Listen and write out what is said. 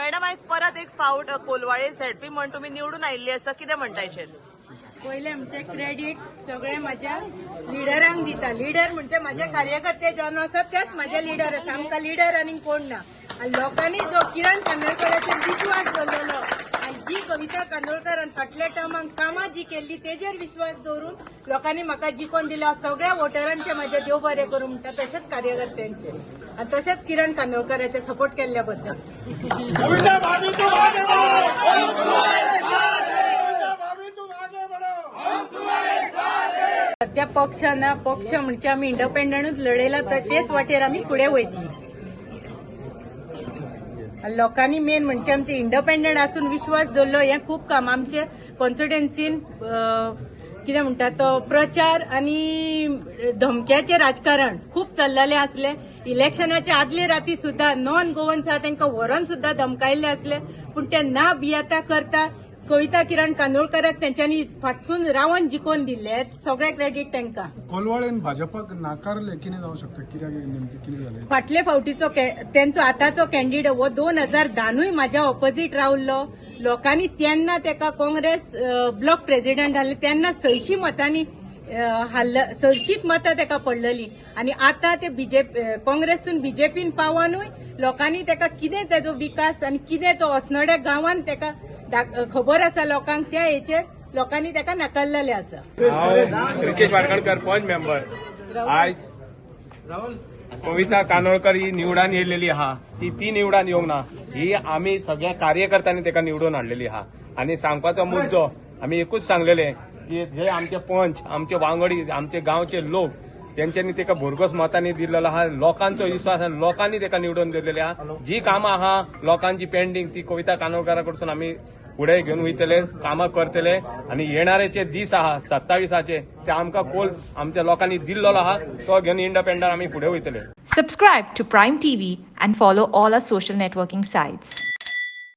Madam आज परत एक फावट कोलवाळे झेडपी म्हणून तुम्ही निवडून आयिल्ली आसा, कितें म्हणटायचे? पहिले आमचे क्रेडिट सगळे माझ्या लिडरांक दिता. लिडर म्हणजे माझे कार्यकर्ते जेन्ना आसात तेच माझे लिडर आसा. आमकां लिडर आनी कोण ना. आनी लोकांनी जो किरण कांदोळकराचेर विश्वास दवरलेलो आनी जी कविता कांदोळकरान फाटल्या टर्माक कामां जी केल्ली तेजेर विश्वास दवरून लोकांनी म्हाका जिखोवन दिला. सगळ्या वोटरांचे म्हाजे देव बरें करूं म्हणटा, तशेंच कार्यकर्त्यांचे आनी तशेंच किरण कांदोळकराचे सपोर्ट केल्ल्या बद्दल. सध्या पक्ष ना, पक्ष म्हणजे आम्ही इंडिपेंडंटच लढयला तर तेच वाटेर आम्ही पुढे वयतली. लोकांनी मेन म्हणजे आमचे इंडिपेंडंट असून विश्वास दवरलो. हे खूप काम आमचे कॉन्स्टिट्युएन्सीन कितें म्हणटा तो प्रचार आणि धमक्याचे राजकारण खूप चल्लेले असले. इलेक्शनाच्या आदले राती सुद्धा नॉन गोवन्स आहा तांकां व्हरून सुद्धा धमकायल्ले असले, पण ते ना भियेता करता कविता किरण कांदोळकराक त्यांच्यानी फाटसून रावन जिखोवन दिले. सगळे क्रेडिट तांकां. कोलवाळेन भाजपाक नाकारले, कितें जावं शकता? कित्याक नेमके कितें जालें? फाटले फावटीचो त्यांचो आताचो कॅन्डिडेट हो 2010 माझ्या ऑपोजिट रावल्लो. लोकांनी तेन्ना तेका काँग्रेस ब्लॉक प्रेसिडेंट जाल्ले तेन्ना 600 मतांनी 600 मतां तेका पडलेली. आनी आतां ते काँग्रेसून बीजेपीन पावनूय लोकांनी तेका कितें तेजो विकास आनी कितें तो osnodे गांवांत तेका खबर आसा लोकांक. त्या हेचेर लोकांनी तेका नाकारलेले आसा. रिकेश वाडकर पंच मेंबर. आज कविता कांदोळकर ही निवडान येयलेली आहा. ती निवडान येवंक ना. ही आमी सगळ्या कार्यकर्त्यांनी तेका निवडून हाडलेली आहा. आनी सांगपाचो मुद्दो आमी एकूच सांगलेले की जे आमचे पंच, आमचे वांगडी, आमचे गांवचे लोक त्यांच्यानी तेका भरघोस मतांनी दिलेलो आहा. लोकांचो विश्वास आहा. लोकांनी तेका निवडून दिलेले आहा. जी कामां आहा लोकांची पेंडिंग ती कविता कांदोळकरा कडसून आमी पुढे घेऊन वयतले, कामां करतले. आणि येणारे दीस आहा 27 ते आमकां कोल आमच्या लोकांनी दिल्लो आहा तो घेऊन इंडिपेंडंट आमी पुढे वयतले. Subscribe to Prime TV and follow all our social networking sites.